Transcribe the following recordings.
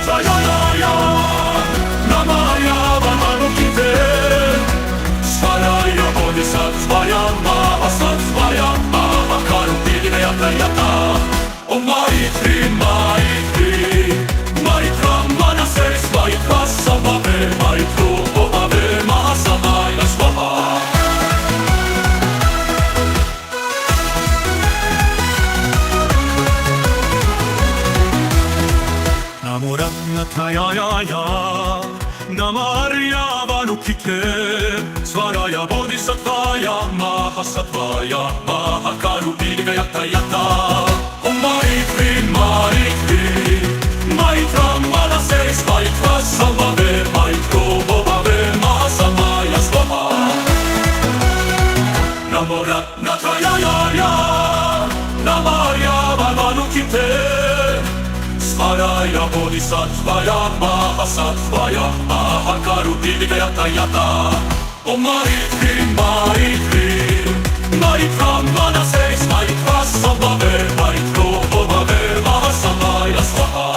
Natayaya, Namaya Vananukite, Svaraya Bodhisattvaya, Mahasattvaya, Mahakarupi Yata, O Maitri, Maitri, Maitra Manases, Maitra Sambhave, Maitro Bhave, Mahasamaya Swaha. Namo Ratnatayaya, Namo Aryavanukite, Svaraya Bodhisattvaya, Mahasattvaya, Mahakarupi Yata, O Maitri, Maitri, Maitra Manases, Maitra Sambhave, Maitro Bhave, Mahasamaya Swaha. Namo Ratnatayaya, Namo Aryavanukite, Svaraya Bodhisattvaya, Mahasattvaya, Mahakarupi Yata, O Maitri, Maitri, Maitra Manases, Maitra Sambhave, Maitro Bhave, Mahasamaya Swaha.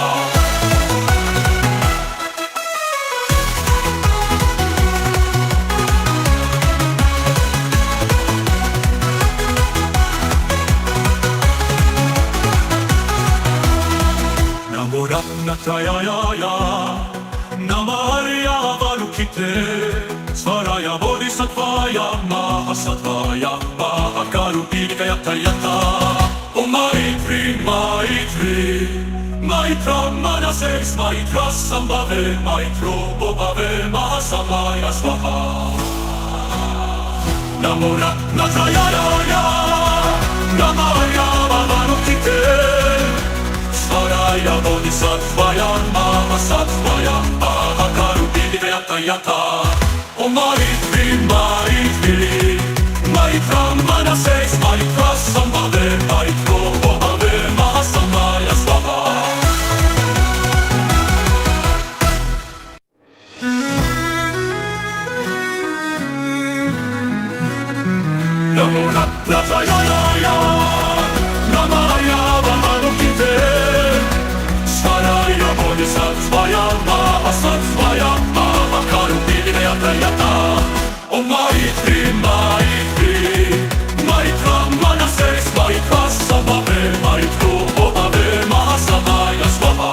Namo Ratnatayaya, Namo Aryavanukite, Svaraya Bodhisattvaya, Mahasattvaya, Mahakarupi Yata, O Maitri, Maitri, Maitra Manases, Maitra Sambhave, Maitro Bhave, Mahasamaya Swaha. Namo Ratnatayaya, Namo Aryavanukite, Svaraya Bodhisattvaya, Mahasattvaya, Mahakarupi Yata, O Maitri, Maitri, Maitra Manases, Maitra Sambhave, Maitro Bhave, Mahasamaya Swaha. Namo Ratnatayaya, Namo Aryavanukite, Svaraya Bodhisattvaya, Mahasattvaya, Mahakarupi Yata, O Maitri, Maitri, Maitra Manases, Maitra Sambhave, Maitro Bhave, Mahasamaya Swaha.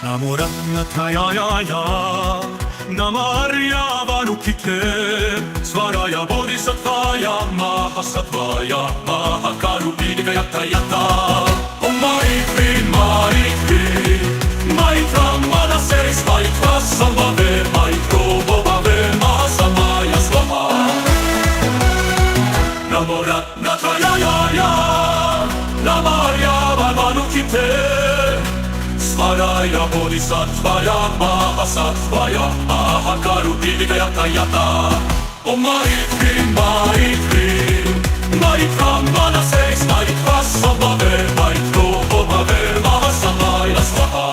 Namo Ratnatayaya, Namo Aryavanukite, Svaraya Bodhisattvaya, Mahasattvaya, Mahakarupi Yata, O Maitri, Maitri, Maitra Manases, Maitra Sambhave, Maitro Bhave, Mahasamaya Swaha. Namo Ratnatayaya, Namo Aryavanukite, Svaraya Bodhisattvaya, Mahasattvaya, Mahakarupi Yata, O Maitri, Maitri, Maitra Manases, Maitra Sambhave, Maitro Bhave, Mahasamaya Swaha.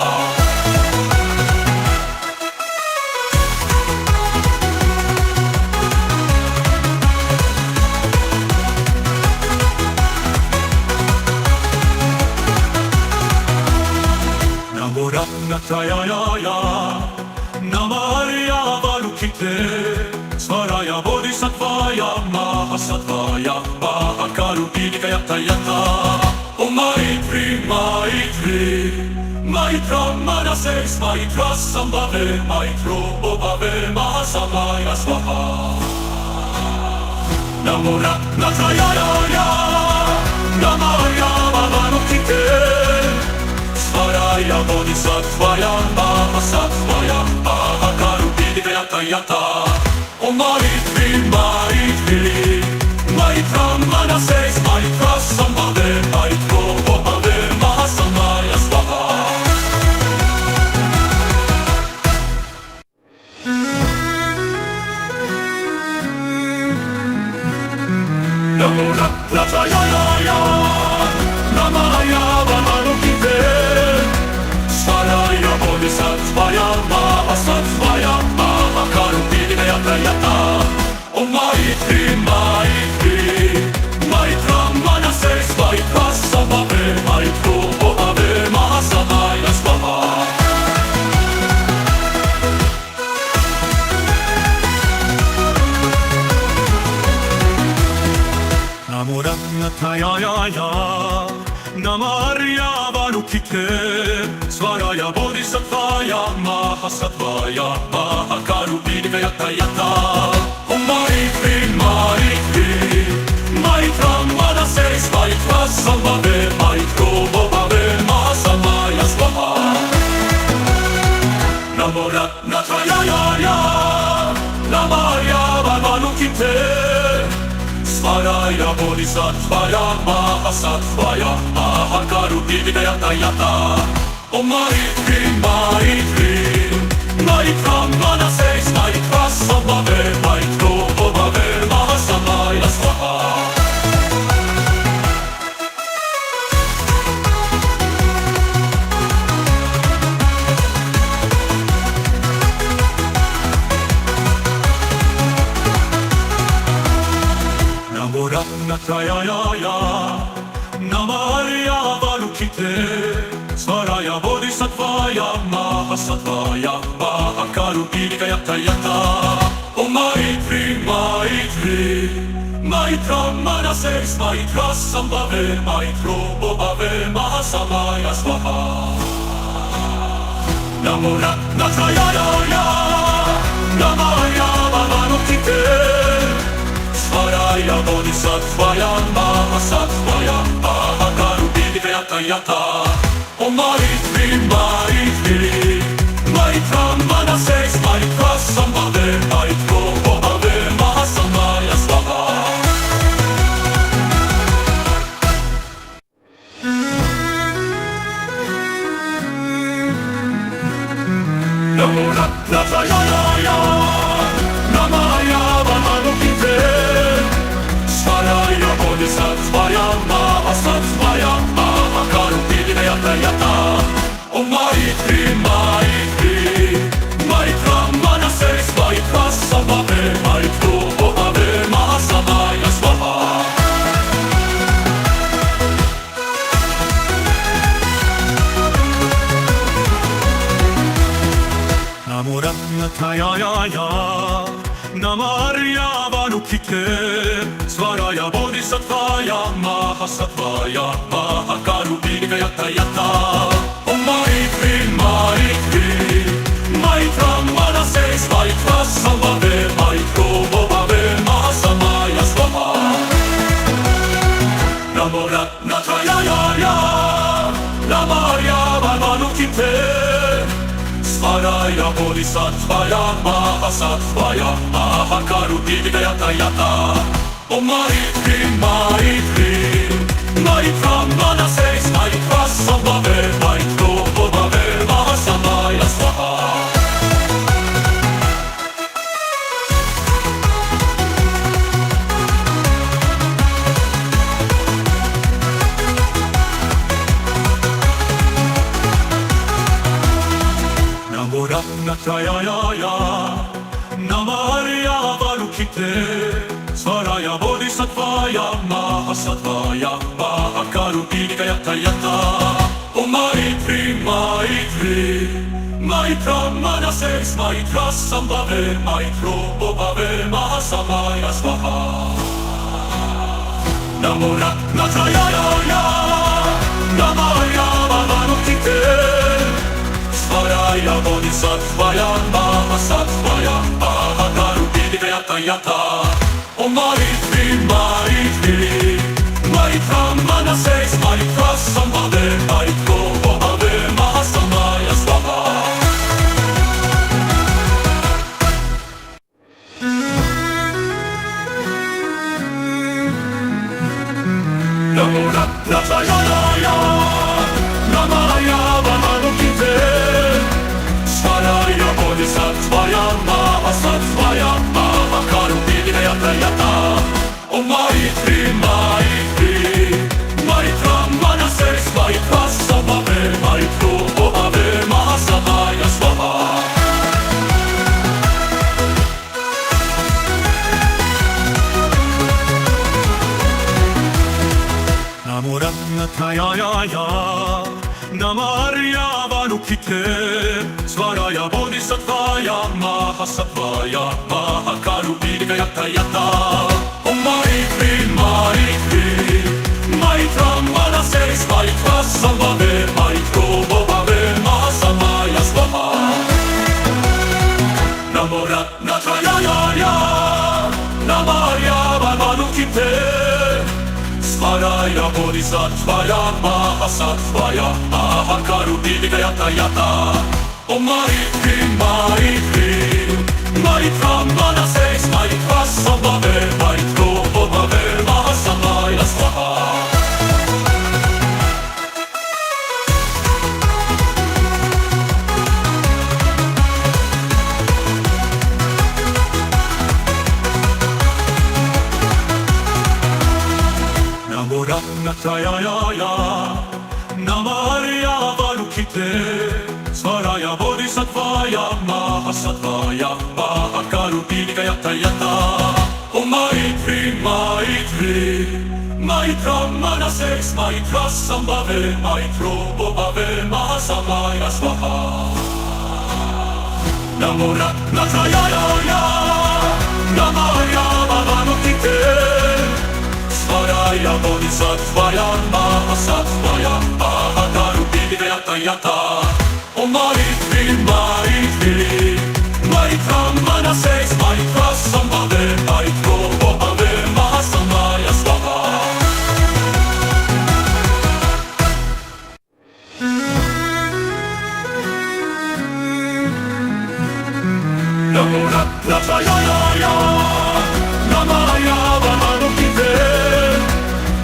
Namo Ratnatayaya, Namo Aryavanukite, Svaraya Bodhisattvaya, Mahasattvaya, Mahakarupi Yata, O Maitri, Maitri, Maitra Manases, Maitra Sambhave, Maitro Bhave, Mahasamaya Swaha. Namo Ratnatayaya, Namo Aryavanukite, Svaraya Bodhisattvaya, Mahasattvaya, Mahakarupi Yata, O Maitri, Maitri, Maitra Manases, Maitra Sambhave, Maitro Bhave, Mahasamaya Swaha. Namo Ratnatayaya, Namo Aryavanukite, Svaraya Bodhisattvaya, Mahasattvaya, Mahakarupi Yata, O Maitri, Maitri, Bodhisattva-ya, Mahasattva-ya, Mahakarupika yatta yatta. Om Maitri, Maitri, Maitra Manases, Maitra Sambhave, Maitro Bhave, Mahasamaya Swaha. Namo Ratnatayaya, Namaya Vamanukite, Svaraya Bodhisattvaya, Mahasattva-ya, Mahakarupika yatta yatta. Om Maitri, Maitri, Maitra Manases, Maitra Sambhave, Maitro Bhave, Mahasamaya Swaha. Namo Ratnatayaya, Namaya Varukite, Svaraya Bodhisattvaya, Mahasattva-ya, Mahakarupika yatta yatta. Om Maitri, Maitri, Maitra Manases, Maitra Sambhave, Maitro Bhave, Mahasamaya Swaha. Namo Ratnatayaya, Namaya Vamanukite, Svaraya Bodhisattvaya, Mahasattva-ya, Mahakarupika yatta yatta. Om Maitri, Maitri, Maitra Manases, Maitra Sambhave, Maitro Bhave, Mahasamaya Swaha. Namo Ratnatayaya, Namaya Vamanukite, Svaraya Bodhisattvaya, Mahasattva-ya, Mahakarupika yatta yatta. Om Maitri, Maitri, Maitra Manases, Maitra Sambhave, Maitro Bhave, Mahasamaya Swaha. Namo Ratnatayaya, Namaya Varukite, Svaraya Bodhisattvaya, Mahasattva-ya, Mahakarupika yatta yatta. Om Maitri, Maitri, Maitra Manases, Maitra Sambhave, Maitro Bhave, Mahasamaya Swaha. Namo Ratnatayaya, Namaya Vamanukite, Svaraya Bodhisattvaya, Mahasattva-ya, Mahakarupika yatta yatta. Om Maitri, Maitri, Maitra Manases, Maitra Sambhave, Maitro Bhave, Mahasamaya Swaha. Namo Ratnatayaya, Namaya Varukite, Svaraya Bodhisattvaya, Mahasattva-ya, Mahakarupika yatta yatta. Om Maitri, Maitri, Maitra Manases, Maitra Sambhave, Maitro Bhave, Mahasamaya Swaha. Namo Ratnatayaya, Namaya Vamanukite, Svaraya Bodhisattvaya, Mahasattva-ya, Mahakarupika yatta yatta. Om Maitri, Maitri, Maitra Manases, Maitra Sambhave, Maitro Bhave, Mahasamaya Swaha. Namo Ratnatayaya, Namaya Vamanukite, Svaraya Bodhisattvaya, Mahasattva-ya, Mahakarupika yatta yatta. Om Maitri, Maitri, Maitra Manases, Maitra Sambhave, Maitro Bhave, Mahasamaya Swaha. Namo Ratnatayaya, Namaya Varukite, Svaraya Bodhisattvaya, Mahasattva-ya, Mahakarupika yatta yatta. Om Maitri, Maitri, Maitra Manases, Maitra Sambhave, Maitro Bhave, Mahasamaya Swaha. Svaraya bodhisattvaya mahasattvaya ahakarudivigayata yata. Om Maitri, Maitri, Maitra Manases, Maitra Sambhave, Maitro Bhave, Mahasamaya Swaha. Namo Ratnatayaya, Namo Aryavarukite, Svaraya bodhisattvaya mahasattvaya ahakarudivigayata yata. Om Maitri, Maitri, Maitra Manases, Maitra Sambhave, Maitro Bhave, Mahasamaya Swaha. Namo Ratnatayaya, Namo Aryavarukite, Svaraya bodhisattvaya mahasattvaya ahakarudivigayata yata. Om Maitri, Maitri, Maitra Manases, Maitra Sambhave, Maitro Bhave, Mahasamaya Swaha. Namo Ratnatayaya, Namo Aryavarukite,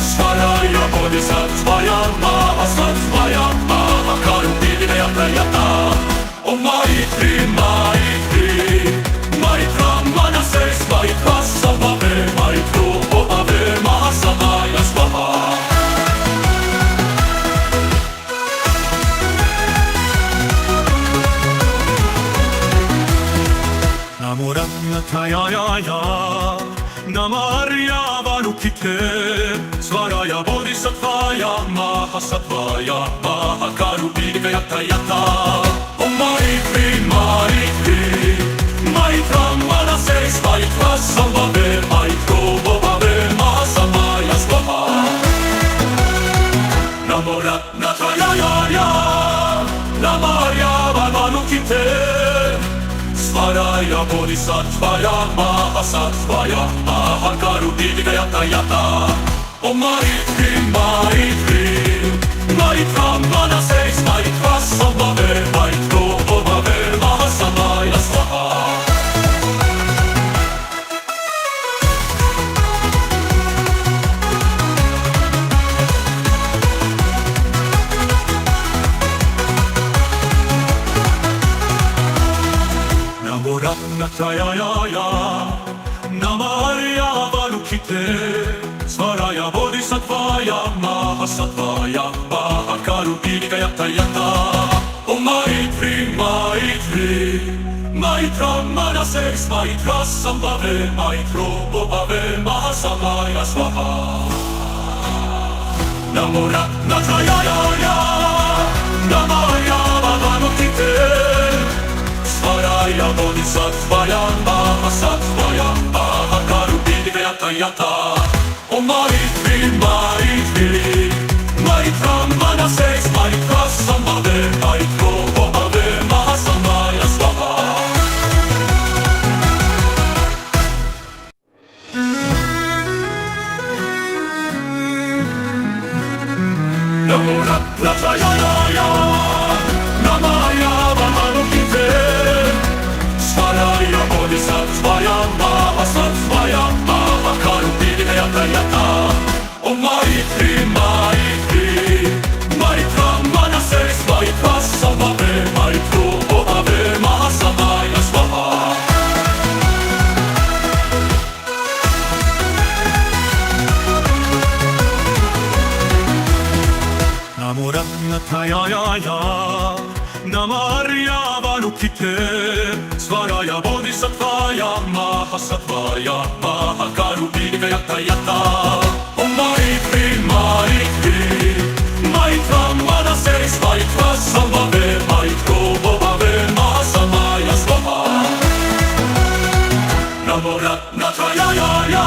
Svaraya bodhisattvaya mahasattvaya ahakarudivigayata yata. Om Maitri, Maitri, Maitra Manases, Maitra Sambhave, Maitro Bhave, Mahasamaya Swaha. Namo Ratnatayaya, Namo Aryavarukite, Svaraya bodhisattvaya mahasattvaya ahakarudivigayata yata. Om Maitri, Maitri, Maitra Manases, Maitra Sambhave, Maitro Bhave, Mahasamaya Swaha. Namo Ratnatayaya, Namo Aryavarukite, Svaraya bodhisattvaya mahasattvaya ahakarudivigayata yata. Om Maitri, Maitri, Maitra Manases, Maitra Sambhave, Maitro Bhave, Mahasamaya Swaha. Namo Ratnatayaya, Namo Aryavarukite, Svaraya bodhisattvaya mahasattvaya ahakarudivigayata yata. Om Maitri, Maitri, Maitra Manases, Maitra Sambhave, Maitro Bhave, Mahasamaya Swaha. Namo Ratnatayaya, Namo Aryavarukite, Svaraya bodhisattvaya mahasattvaya ahakarudivigayata yata. Om Maitri, Maitri, Maitra Manases, Maitra Sambhave, Maitro Bhave, Mahasamaya Swaha. Namo Ratnatayaya, Namo Aryavarukite, Svaraya bodhisattvaya mahasattvaya ahakarudivigayata yata. Om Maitri, Maitri, Maitra Manases, Maitra Sambhave, Maitro Bhave, Mahasamaya Swaha. Namo Ratnatayaya, Namo Aryavarukite, Svaraya bodhisattvaya mahasattvaya ahakarudivigayata yata. Om Maitri, Maitri, Maitra Manases, Maitra Sambhave, Maitro Bhave, Mahasamaya Swaha. Namo Ratnatayaya,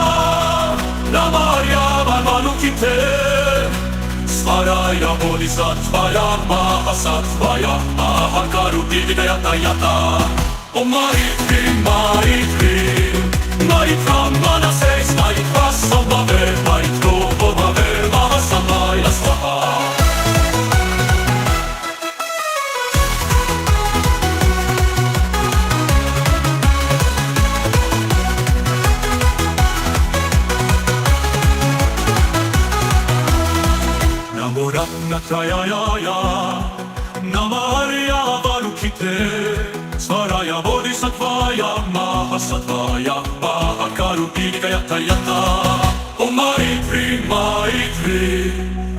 Namo Aryavarukite, Svaraya bodhisattvaya mahasattvaya ahakarudivigayata yata. Om Maitri, Maitri, Maitra Manases, Maitra Sambhave, Maitro Bhave, Mahasamaya Natrayaya Namarya Varukite Svaraya Bodhisattvaya Mahasatvaya Mahakarupika Yata Yata Om Maitri Maitri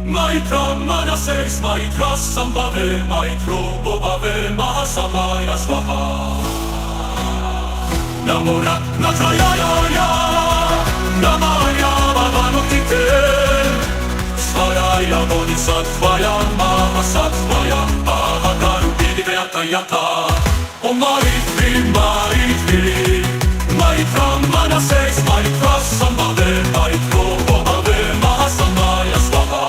Maitra Manases Maitra Sambhave Maitro Bobhave Mahasamaya Swaha Namo Natrayaya Namarya Varukite Svaraya Bodhisattvaya Mahasatvaya Mahakarupika Yata Yata Om Maitri Maitri Maitra Manases Maitra Sambhave Maitro Bobhave Mahasamaya Swaha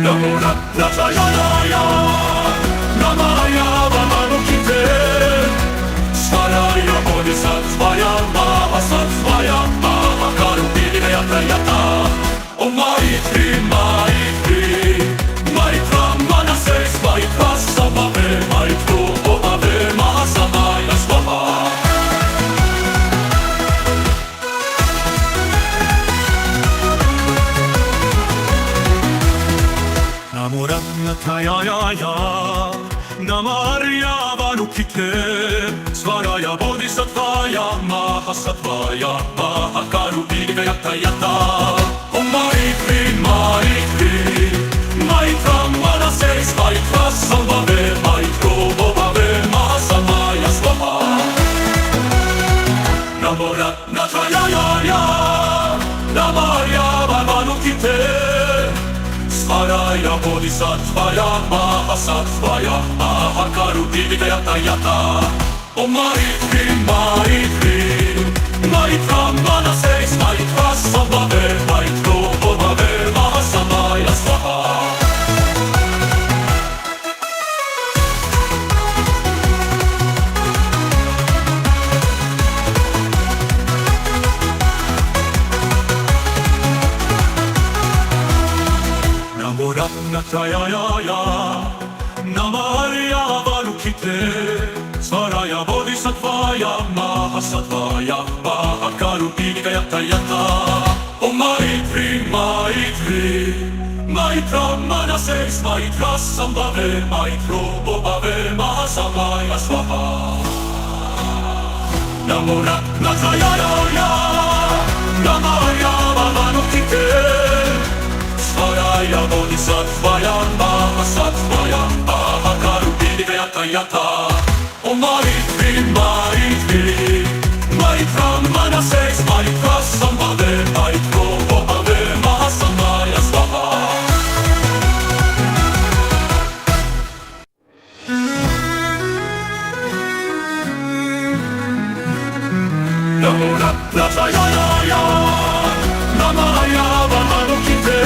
Namo Natrayaya Namarya Varukite Svaraya Bodhisattvaya Mahasatvaya Mahakarupika Yata Yata Om Maitri Maitri Maitra Manases Maitra Sambhave Maitro Bobhave Mahasamaya Swaha Namo Natrayaya Namarya Varukite Svaraya Bodhisattvaya Mahasatvaya Mahakarupika Yata Yata Om Maitri Maitri Maitra Manases Maitra Sambhave Maitro Bobhave Mahasamaya Swaha Namo Natrayaya Namarya Varukite Svaraya Bodhisattvaya Mahasatvaya Mahakarupika Yata Yata Om Maitri Maitri Maitra Manases Maitra Sambhave Maitro Bobhave Mahasamaya Swaha Namo Natrayaya Namarya Varukite Svaraya Bodhisattvaya Mahasatvaya Mahakarupika Yata Yata Om Maitri Maitri Maitra Manases Maitra Sambhave Maitro Bobhave Mahasamaya Swaha Namo Natrayaya Namarya Varukite Svaraya Bodhisattvaya Mahasatvaya Mahakarupika Yata Yata Om Maitri Maitri Maitra Manases Maitra Sambhave Maitro Bobhave Mahasamaya Swaha Namo Natrayaya Namarya Varukite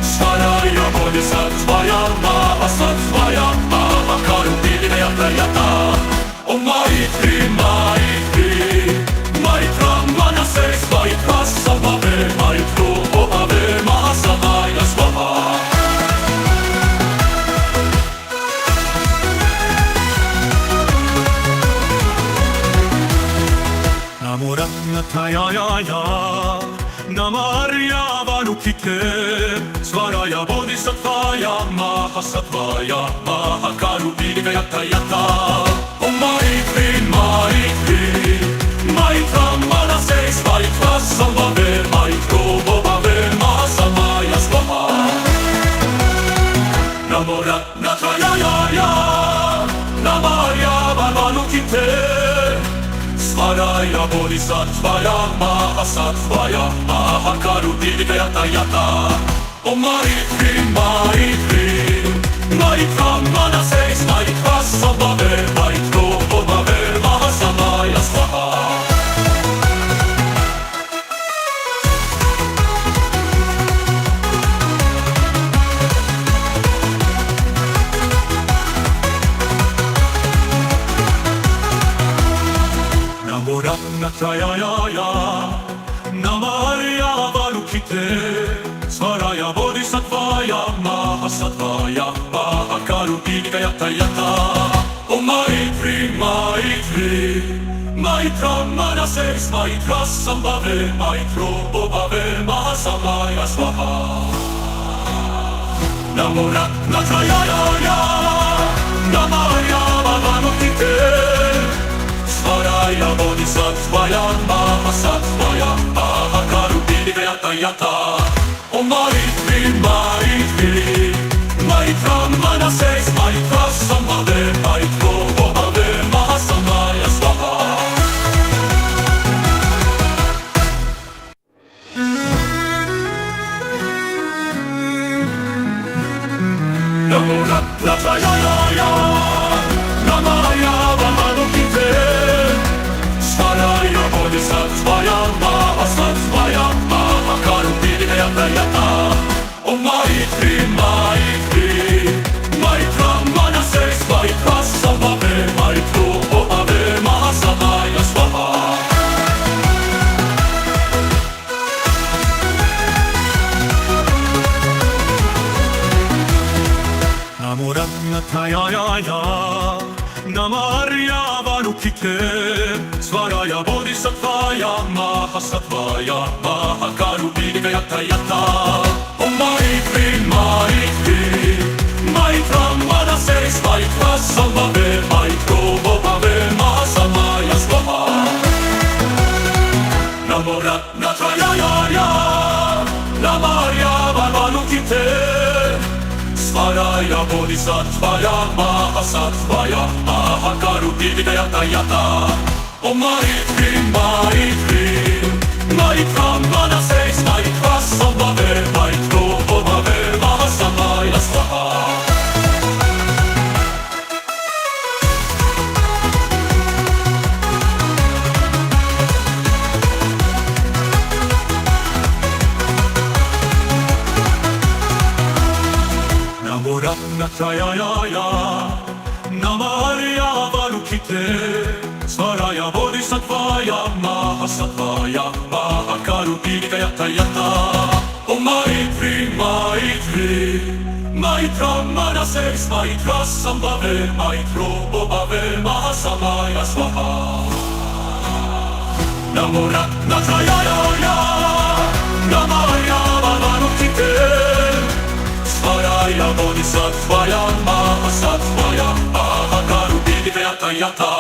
Svaraya Bodhisattvaya Mahasatvaya Mahakarupika Yata Yata Om Maitri Maitri Maitra Manases Maitra Sambhave Maitro Bobhave Mahasamaya Swaha Namo Natrayaya Namarya Varukite Svaraya Bodhisattvaya Mahasatvaya Mahakarupika Yata Yata Om Maitri Maitri Maitra Manases Maitra Sambhave Maitro Bobhave Mahasamaya Swaha Namo Natrayaya Namarya Varukite Svaraya Bodhisattvaya Mahasatvaya Mahakarupika Yata Yata Om Maitri Maitri Maitra Manases Maitra Sambhave Maitro Bobhave Mahasamaya Swaha Namo Natrayaya Namarya Varukite Svaraya Bodhisattvaya Mahasatvaya Mahakarupika Yata Yata Om Maitri Maitri Maitra manases, maitra sambave, maitro bobave, mahasamaya swaha. Namo Ratnatayaya, Namaya Mavanukite, Svaraya Bodhisattvaya, Mahasattvaya, Mahakarupidikayatayata. Om Maitri, Maitri, Maitra manases, maitra sambave, maitro bobave, mahasamaya swaha. Namo Ratnatayaya, Namaya Mavanukite, Svaraya Bodhisattvaya, Mahasattvaya, Mahakarupidikayatayata. Om Maitri, Maitri, Maitra manases, maitra sambave, maitro bobave, mahasamaya swaha. Namo Ratnatayaya, Namarya Vanukite, Svaraya Bodhisattvaya, Mahasattvaya, Mahakarupidikayatayata. Om Maitri, Maitri, Maitra manases, maitra sambave, maitro bobave, mahasamaya swaha. Namo Ratnatayaya, Namarya Vanukite, Svaraya Bodhisattvaya, Mahasattvaya, Mahakarupidikayatayata. Om Maitri, Maitri, Maitra manases, maitra sambave, maitro bobave, mahasamaya swaha. Namo Ratnatayaya, Namarya Vanukite, Svaraya Bodhisattvaya, Mahasattvaya, Mahakarupidikayatayata. Om Maitri, Maitri, Maitra manases, maitra sambave, maitro bobave, mahasamaya swaha. Namo Ratnatayaya, Namarya Vanukite, Svaraya Bodhisattvaya, Mahasattvaya, Mahakarupidikayatayata.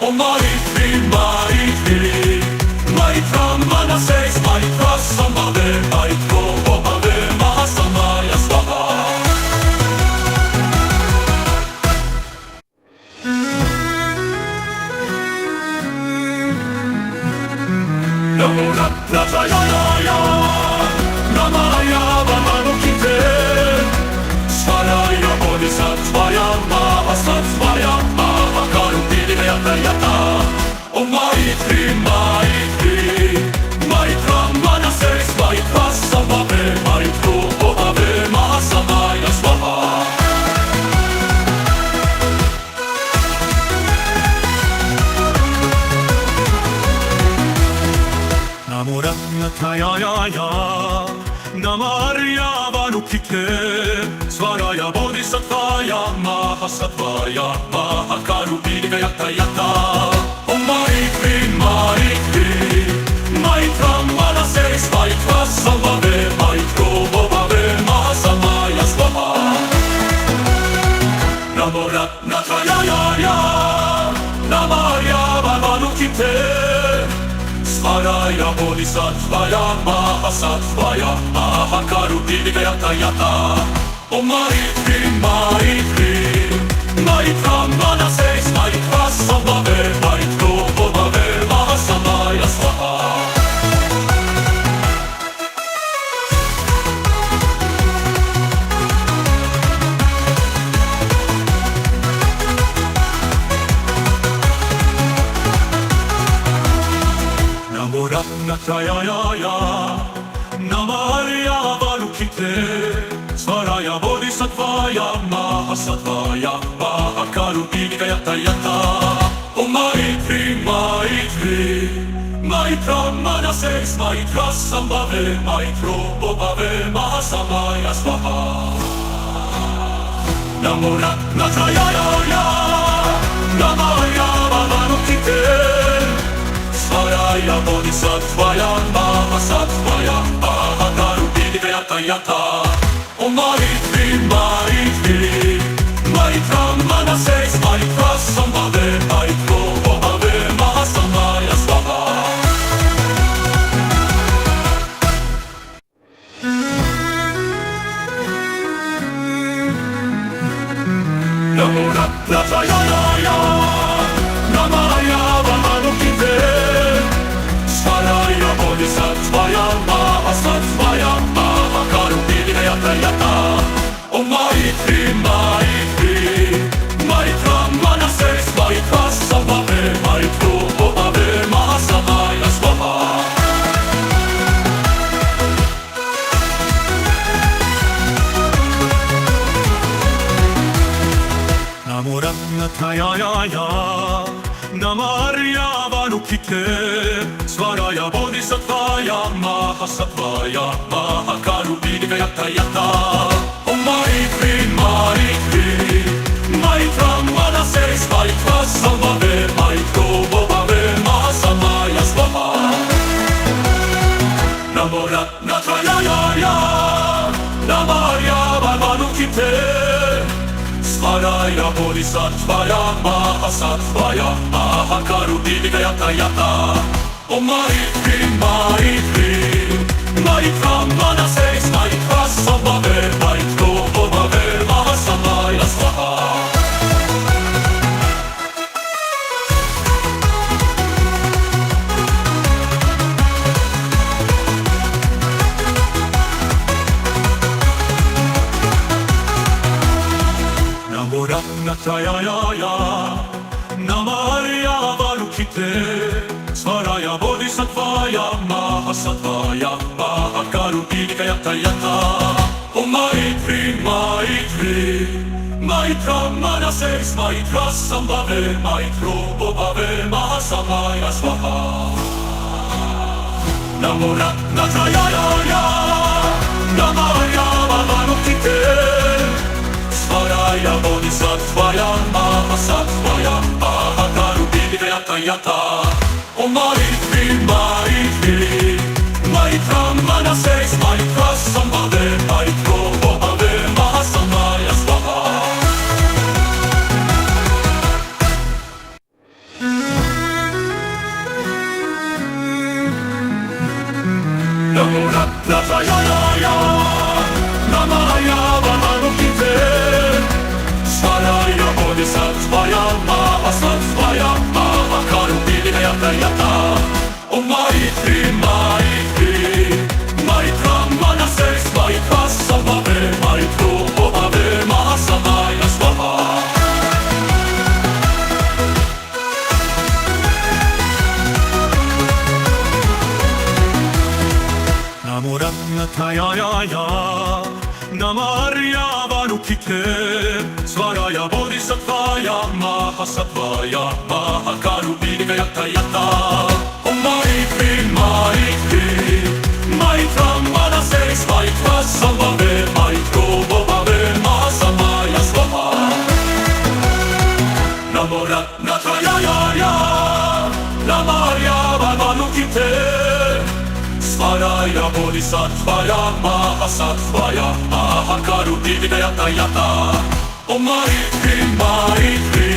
Om Maitri, Maitri, Maitra manases, maitra sambave, maitro bobave, mahasamaya swaha. Namo Ratnatayaya, Namaya Vanukite, Svaraya Bodhisattvaya, Mahasattvaya, Mahakarupidikayatayata. Om Maitri, Maitri, Maitra manases, maitra sambave, maitro bobave, mahasamaya swaha. Namo Ratnatayaya, Namarya Vanukite, Svaraya Bodhisattvaya, Mahasattvaya, Mahakarupidikayatayata. Om Maitri, Maitri, Maitra manases, maitra sambave, maitro bobave, mahasamaya swaha. Namo Ratnatayaya, Namarya Vanukite, Svaraya Bodhisattvaya, Mahasattvaya, Mahakarupidikayatayata. Om Maitri, Maitri, Maitra manases, maitra sambave, maitro bobave, mahasamaya swaha. Namo Ratnatayaya, Namarya Vanukite, Svaraya Bodhisattvaya, Mahasattvaya, Mahakarupidikayatayata. Om Maitri, Maitri, Maitra manases, maitra sambave, maitro bobave, mahasamaya swaha. Namo Ratnatayaya, Namaya Vanukite, Svaraya bodhisattvaya mahasattvaya mahakarupidikayatayata. Om Maitri Maitri Maitram Manase Maitra Sambhave Maitro Bhave Mahasamaya Swaha. Namo Ratnatayaya Namaya Vamanukite Svaraya Bodhisattvaya Mahasattvaya Mahakarupidikayatayata. Om Maitri Maitri Maitram Manase Maitra Sambhave Maitro Bhave Mahasamaya Swaha. Namo Ratnatayaya Namarya Vanukite Svaraya Bodhisattvaya Mahasattvaya Mahakarupidikayatayata. Om Maitri Maitri Maitram Manase Maitra Sambhave Maitro Bhave Mahasamaya Swaha. Namo Ratnatayaya Namarya Vanukite Svaraya Bodhisattvaya Mahasattvaya Mahakarupidikayatayata. Om Maitri Maitri Maitram Manase Maitra Sambhave Maitro Bhave Mahasamaya Swaha. Namo Ratnatayaya Namarya Vanukite Svaraya Bodhisattvaya Mahasattvaya Mahakarupidikayatayata. Om Maitri Maitri Maitram Manase Maitra Sambhave Maitro Bhave Mahasamaya Swaha. Namo Ratnatayaya Namarya Vanukite Svaraya Bodhisattvaya Mahasattvaya Mahakarupidikayatayata. Om Maitri Maitri Maitram Manase Maitra Sambhave Maitro Bhave Mahasamaya Swaha. Namo Ratnatayaya Namaya Vanukite Svaraya Bodhisattvaya Mahasattvaya Mahakarupidikayatayata. Om Maitri Maitri Maitram Manase Maitra Sambhave Maitro Bhave Mahasamaya Swaha. Namo Ratnatayaya Namarya Vanukite Svaraya Bodhisattvaya Mahasattvaya Mahakarupidikayatayata. Om Maitri Maitri Maitram Manase Maitra Sambhave Maitro Bhave Mahasamaya Swaha. Namo Ratnatayaya Namarya Vanukite Svaraya Bodhisattvaya Mahasattvaya Mahakarupidikayatayata. Om Maitri Maitri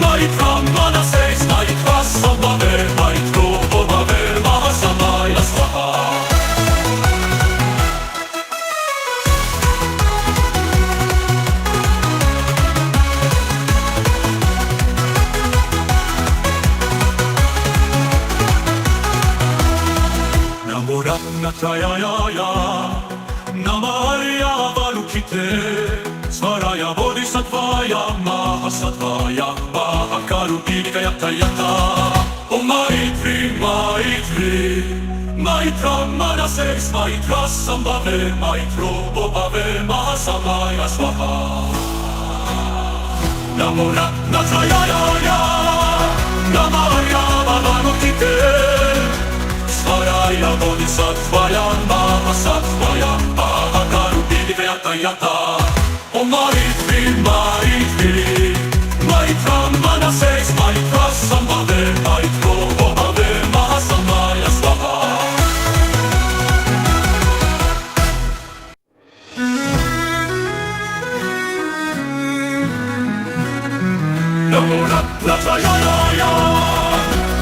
Maitram Manase Maitra Sambhave Maitro Bhave Mahasamaya Swaha. Namo Ratnatayaya Namarya Vanukite Svaraya Bodhisattvaya Mahasattvaya Mahakarupidikayatayata. Om Maitri Maitri Maitram Manase Maitra Sambhave Maitro Bhave Mahasamaya Swaha. Namo Ratnatayaya Namarya Vanukite Svaraya Bodhisattvaya Mahasattvaya Mahakarupidikayatayata. Om Maitri Maitri Maitram Manase Maitra Sambhave Maitro Bhave natrajaja,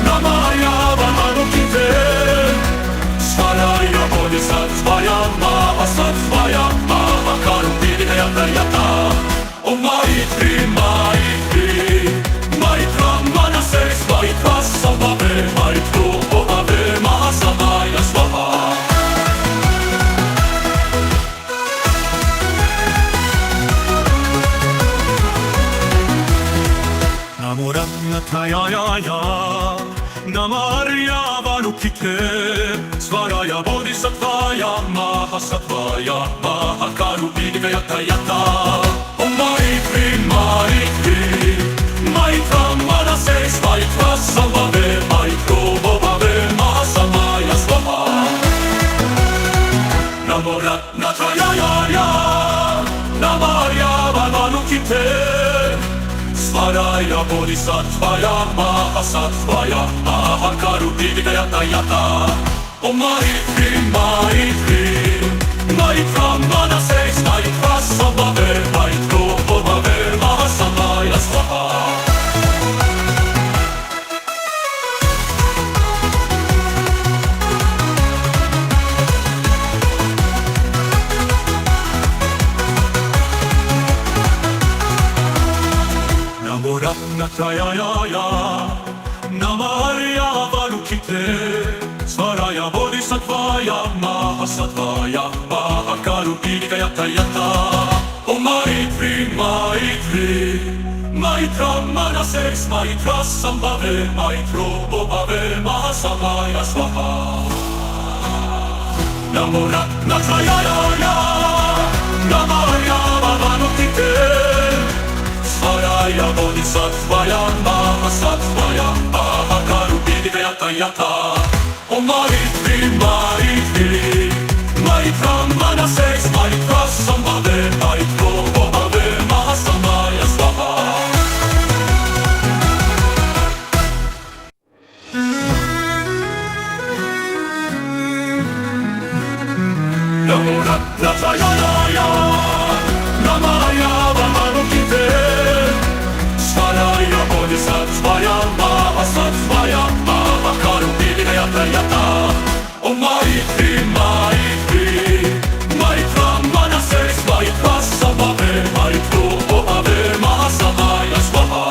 na Maria Bahanukite. Staraya Bodhisattvaja, Mahasattvaja, Mahakarupidika Yata Yata. O Maitri, Maitri, Maitra Manases, Maitra Sambhave, Maitro Bhave, Mahasamaya Swaha. Namo Ratnatayaya, Namo Aryavanukite, Svaraya Bodhisattvaya, Mahasattvaya, Mahakarupidika Yata Yata. Om Maitri, Maitri, Maitra Manases, Maitra Sambhave, Maitro Bhave, Mahasamaya Swaha. Namo Ratnatayaya, Namo Aryavanukite, Svaraya Bodhisattvaya, Mahasattvaja, Mahakarupidika Yata Yata. Om Maitri, Maitri, Maitra Manases, Maitra Sambhave, Maitro Bhave, Mahasamaya Swaha. Namo Ratnatayaya, Namo Aryavanukite, Svaraya Bodhisattvaya, Mahasattvaya, Mahakarupidika Yata Yata. Om Maitri, Maitri, Maitra Manases, Maitra Sambhave, Maitro Bhave, Mahasamaya Swaha. Namo Ratnatayaya, Namo Aryavanukite, Svaraya Bodhisattvaya, Mahasattvaja, Mahakarupidika Yata Yata. Om Maitri, Maitri, Maitra Manases, Maitra Sambhave, Maitro Bhave, Mahasamaya Swaha. Namo Ratnatayaya, Namo Aryavanukite, Svaraya Bodhisattvaya, Mahasattvaja, Mahakarupidika Yata Yata. Om Maitri, Maitri, Maitra Manases, Maitra Sambhave, Maitro Bhave, Mahasamaya Swaha.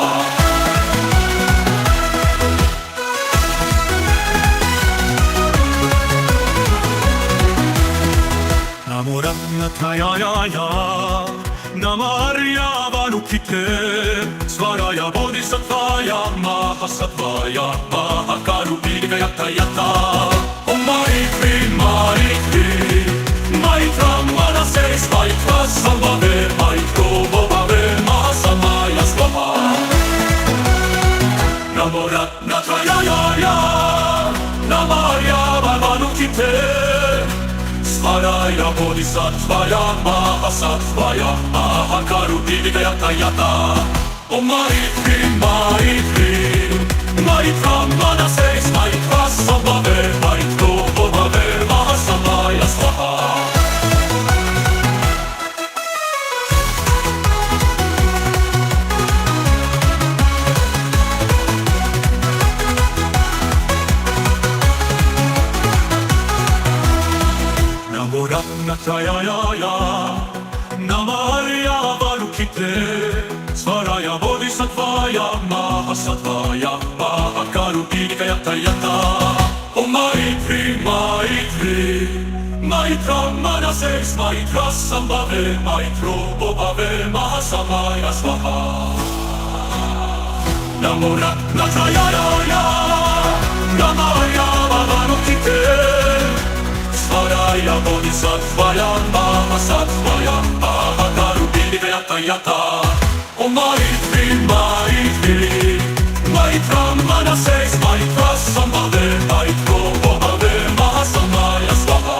Namo Ratnatayaya, Namo Aryavanukite, Svaraya Bodhisattvaya, Mahasattvaja, Mahakarupidika Yata Yata. Om Maitri, Maitri, Maitra Manases, Maitra Sambhave, Maitro Bhave, Mahasamaya Swaha. Namo Ratnatayaya, Namo Aryavanukite, Svaraya Bodhisattvaya, Mahasattvaja, Mahakarupidika Yata Yata. Om Maitri, Maitri, Maitra Manases, Maitra Sambhave, Maitro Bhave, Mahasamaya Swaha. Namo Ratnatayaya, Namo Aryavanukite, Svaraya Bodhisattvaya, Mahasattvaja, Mahakarupidika Yata Yata. Om Maitri, Maitri, Maitra Manases, Maitra Sambhave, Maitro Bhave, Mahasamaya Swaha. Namo Ratnatayaya, Namo Aryavanukite, Svaraya Bodhisattvaya, Mahasattvaja, Mahakarupidika Yata Yata. Om Maitri, Maitri, Maitra Manases, Maitra Sambhave, Maitro Bhave, Mahasamaya Swaha.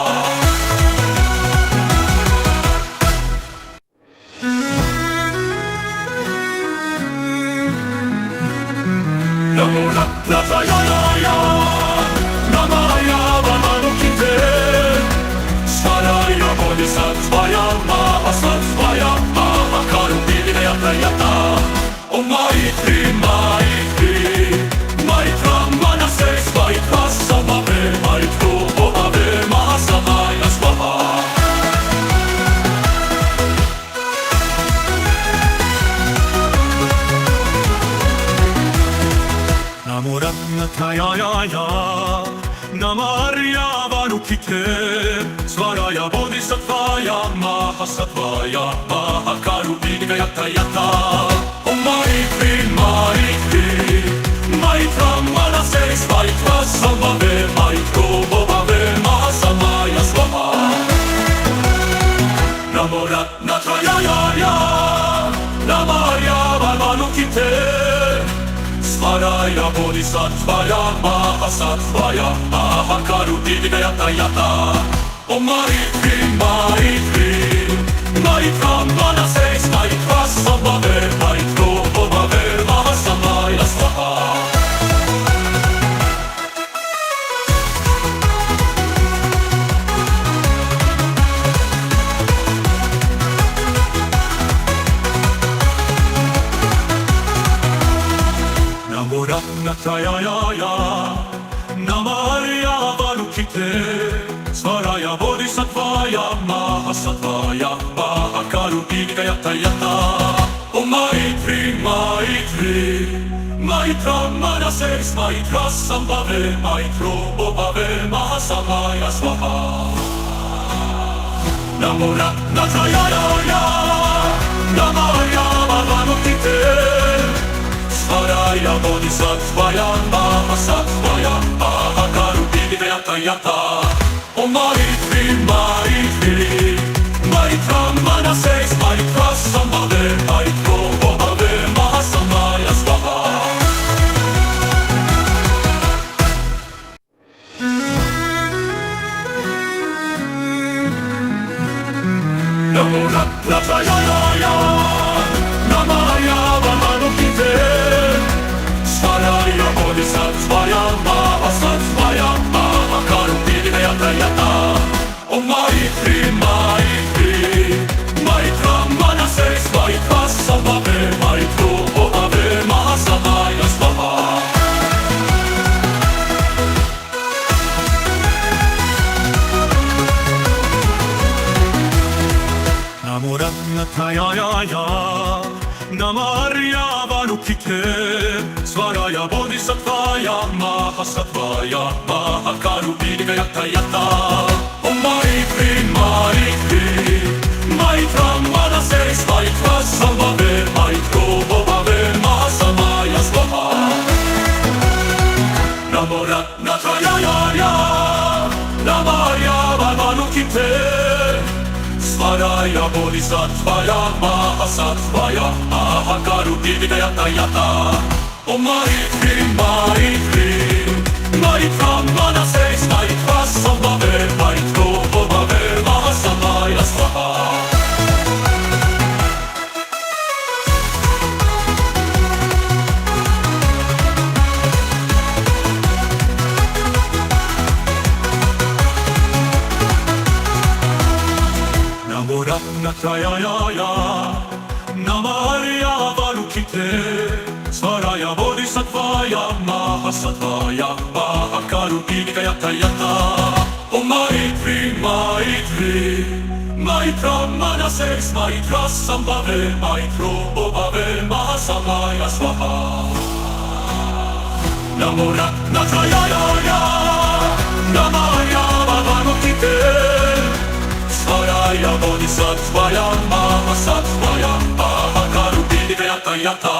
Namo Ratnatayaya, Namo Aryavanukite, Svaraya Bodhisattvaya, Mahasattvaja, Mahakarupidika Yata Yata. Om Maitri, Maitri, Mahasattvaya Mahakarupika Yatta Yatta Om Maitri Maitri Maitra Manases Maitra Sambhave Maitro Bhave Mahasamaya Swaha Namo Ratnatrayaya Namaya Varmanukite Svaraya Bodhisattvaya Mahasattvaya Mahakarupika Yatta Yatta Om Maitri Maitri Maitra Manases Maitra Sambhave Maitro Bhave Mahasamaya Swaha Namo Ratnatrayaya Namaya Varukite Svaraya Bodhisattvaya Mahasattvaya Mahakarupika Yatta Yatta Om Maitri Maitri Maitra Manases Maitra Sambhave Maitro Bhave Mahasamaya Swaha Namo Ratnatrayaya Namaya Varukite Svaraya Bodhisattvaya Mahasattvaya Mahakarupika Yatta Yatta Om Maitri Maitri Maitra Manases Maitra Sambhave Maitro Bhave Mahasamaya Swaha Namo Ratnatrayaya Namaya Varmanukite Svaraya Bodhisattvaya Mahasattvaya Mahakarupika Yatta Yatta Om Maitri Maitri Maitra Manases Maitra Sambhave Maitro Bhave Mahasamaya Swaha Namo Ratnatrayaya Namarya Varukite Svaraya Bodhisattvaya Mahasattvaya Mahakarupika Yatta Yatta Om Maitri Maitri Maitra Manases Maitra Sambhave Maitro Bhave Mahasamaya Swaha Namo Ratnatrayaya Namarya Varukite Svaraya Bodhisattvaya Mahasattvaya Mahakarupika Yatta Yatta Om Maitri Maitri Maitra Manases Maitra Sambhave Maitro Bhave Mahasamaya Swaha Namo Ratnatrayaya Namarya Varukite Svaraya Bodhisattvaya Mahasattvaya Mahakarupika Yatta Yatta Om Maitri Maitri Maitra Manases Maitra Sambhave Maitro Bhave Mahasamaya Swaha Namo Ratnatrayaya Namaya Varmanukite Svaraya Bodhisattvaya Mahasattvaya Mahakarupika Yatta Yatta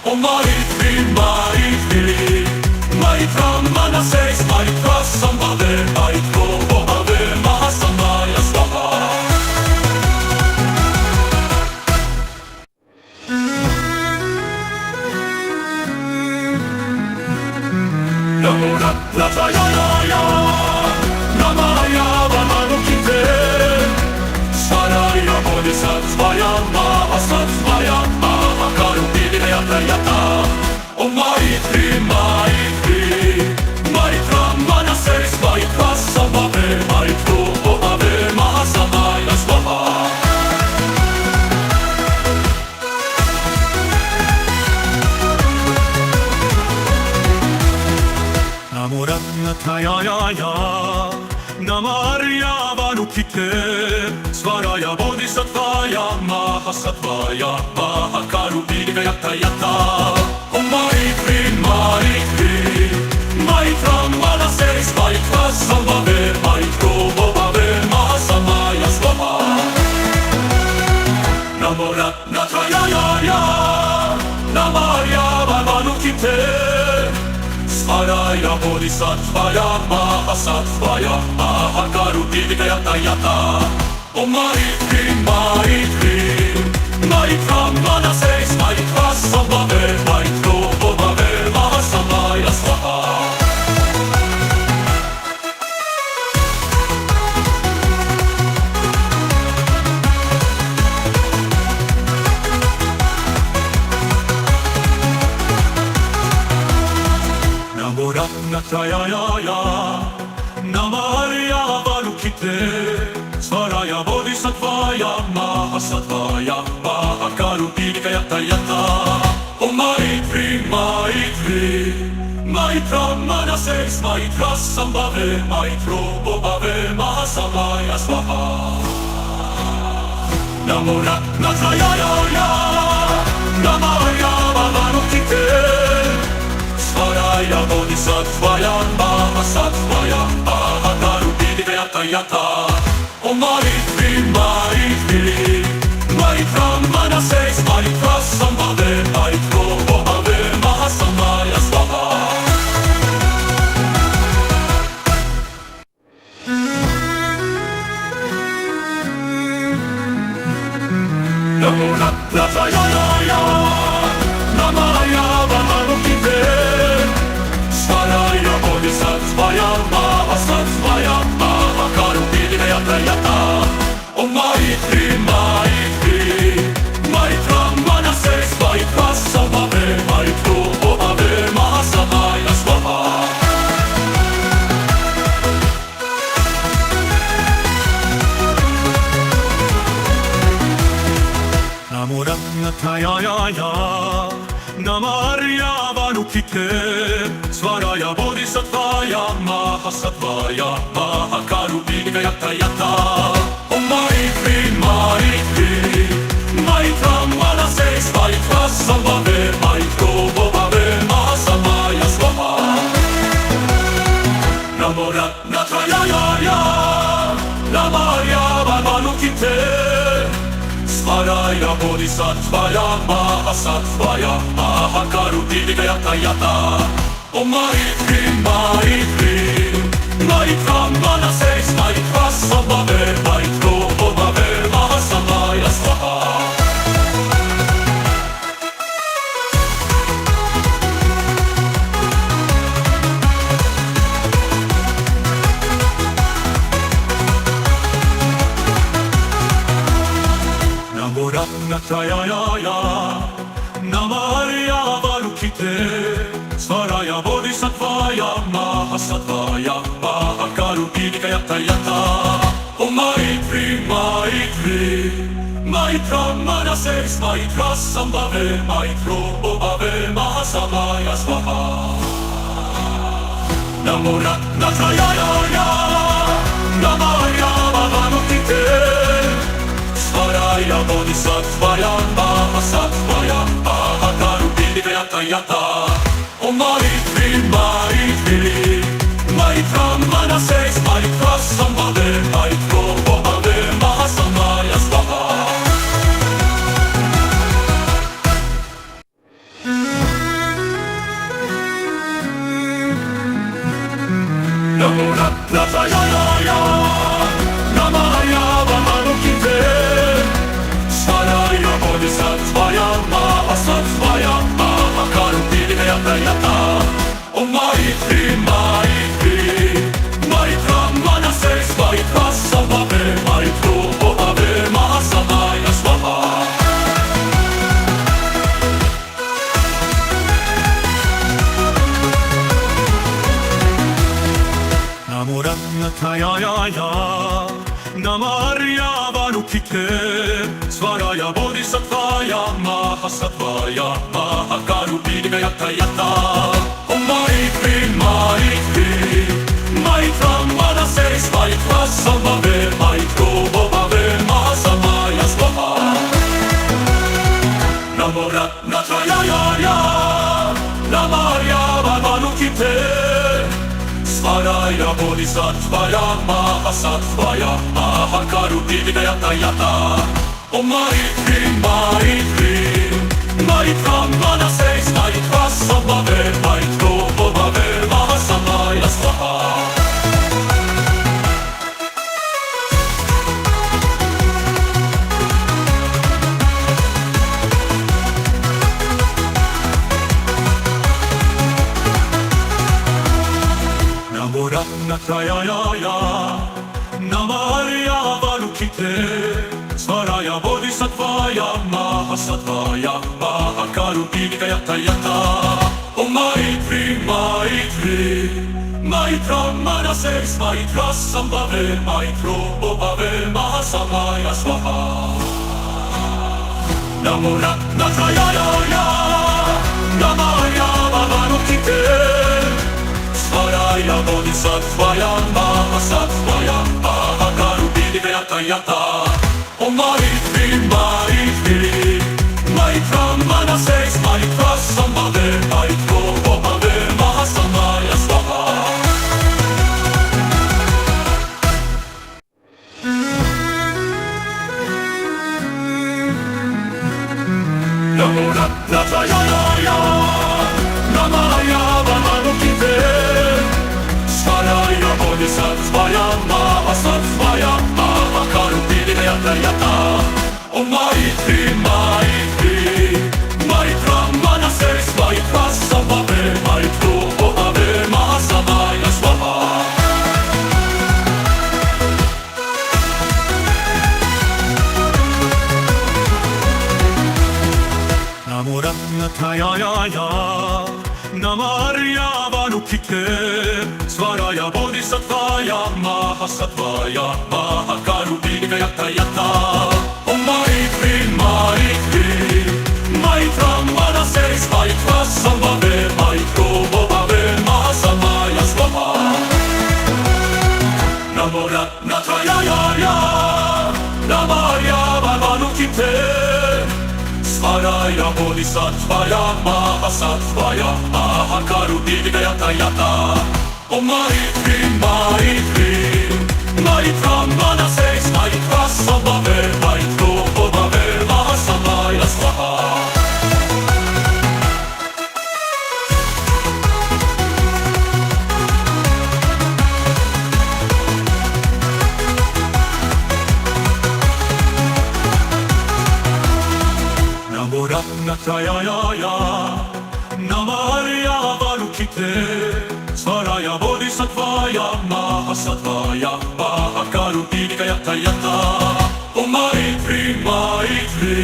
Om Maitri Maitri Maitra Manases Maitra Sambhave Maitro Bhave Mahasamaya Swaha Namo Ratnatrayaya Namaya Varmanukite Svaraya Bodhisattvaya Mahasattvaya Mahakarupika Yatta Yatta Om Maitri Maitri Maitra Manases Maitra Sambhave Maitro Bhave Mahasamaya Swaha Namo Ratnatrayaya Namarya Varukite Svaraya Bodhisattvaya Mahasattvaya Mahakarupika Yatta Yatta Om Maitri Maitri Maitra Manases Maitra Sambhave Maitro Bhave Mahasamaya Swaha bodhisattvaya mahasattvaya mahakarutilika yata yata. Om Maitri, Maitri, Maitra Manases, Maitra Sambhave, Maitro Bhave, Mahasamaya Swaha. Namo Ratnatayaya, Namo Aryavarukite, Svaraya Bodhisattvaya Mahasattvaya Mahakarupika Yata Yata. Om Maitri, Maitri, Maitra Manases, Maitra Sambhave, Maitro Bhave, Mahasamaya Swaha. Namo Ratnatayaya, Namo Aryavarukite, Svaraya Bodhisattvaya Mahasattvaya Mahakarupika Yata Yata. Om Maitri, Maitri, Maitra Manases, Maitra Sambhave, Maitro Bhave, Mahasamaya Swaha. Namo Ratnatayaya, Namo Aryavarukite, Svaraya Bodhisattvaya Mahasattvaya Mahakarupika Yata Yata. Om Maitri, Maitri, Maitra Manases, Maitra Sambhave, Maitro Bhave, Mahasamaya Swaha. Namo Ratnatayaya, Namo Aryavarukite, Svaraya Bodhisattvaya Mahasattvaya Mahakarupika Yata Yata. Om Maitri, Maitri, Maitra Manases, Maitra Sambhave, Maitro Bhave, Mahasamaya Swaha. Namo Ratnatayaya, Namo Aryavarukite, Svaraya Bodhisattvaya Mahasattvaya Mahakarupika Yata Yata. Om Maitri, Maitri, Maitra Manases, Maitra Sambhave, Maitro Bhave, Mahasamaya Swaha. Namo Ratnatayaya, Namo Aryavarukite, Svaraya Bodhisattvaya Mahasattvaya Mahakarupika Yata Yata. Om Maitri, Maitri, Maitra Manases, Maitra Sambhave, Maitro Bhave, Mahasamaya Swaha. Namo Ratnatayaya, Namo Aryavarukite, Svaraya Bodhisattvaya Mahasattvaya Mahakarupika Yata Yata. Om Maitri, Maitri, Maitra Manases, Maitra Sambhave, Maitro Bhave, Mahasamaya Swaha. Namo Ratnatayaya, Namo Aryavarukite, Svaraya Bodhisattvaya Mahasattvaya Mahakarupika Yata Yata. Om Maitri, Maitri, Maitra Manases, Maitra Sambhave, Maitro Bhave, Mahasamaya Swaha. Namo Ratnatayaya, Namo Aryavarukite, Svaraya Bodhisattvaya Mahasattvaya Mahakarupika Yata Yata. Om Maitri, Maitri, Maitra Manases, Maitra Sambhave, Maitro Bhave, Mahasamaya Swaha. Namo Ratnatayaya, Namo Aryavarukite, Svaraya Bodhisattvaya Mahasattvaya Mahakarupika Yata Yata. Om Maitri, Maitri, Maitra Manases, Maitra Sambhave, Maitro Bhave, Mahasamaya swaha. Namoratnatayaya Namarya Varukite Svaraya Bodhisattvaya Mahasatvaya Mahakarupidikayatayata Om Maitri, Maitri Maitra Manases Maitra Sambhave Maitro Bhave Mahasamaya Swaha Namoratnatayaya Namarya Varukite Svaraya Bodhisattvaya Mahasatvaya Mahakarupidikayatayata Om Maitri, Maitri Maitra Manases Maitra Sambhave Maitro Bhave Mahasamaya Swaha Namoratnatayaya Namarya Varukite Svaraya Bodhisattvaya Mahasatvaya Mahakarupidikayatayata Om Maitri, Maitri Maitra Manases Maitra Sambhave Maitro Bhave Mahasamaya Swaha Namoratnatayaya Namarya Varukite Svaraya Bodhisattvaya Mahasatvaya Mahakarupidikayatayata Om Maitri, Maitri Maitra Manases Maitra Sambhave Maitro Bhave Mahasamaya Swaha Namoratnatayaya Namarya Varukite Svaraya Bodhisattvaya Mahasatvaya Mahakarupidikayatayata Om Maitri, Maitri Maitra Manases Maitra Sambhave Maitro Bhave Mahasamaya Swaha Namoratnatayaya Namarya Varukite Svaraya Bodhisattvaya Mahasatvaya Mahakarupidikayatayata Om Maitri, Maitri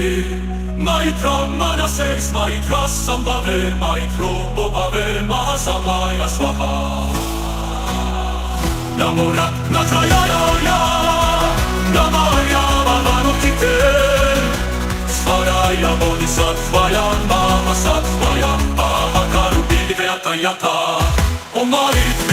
Maitra Manases Maitra Sambhave Maitro Bhave Mahasamaya Swaha Namoratnatayaya Namarya Varukite Svaraya Bodhisattvaya Mahasatvaya Mahakarupidikayatayata Om Maitri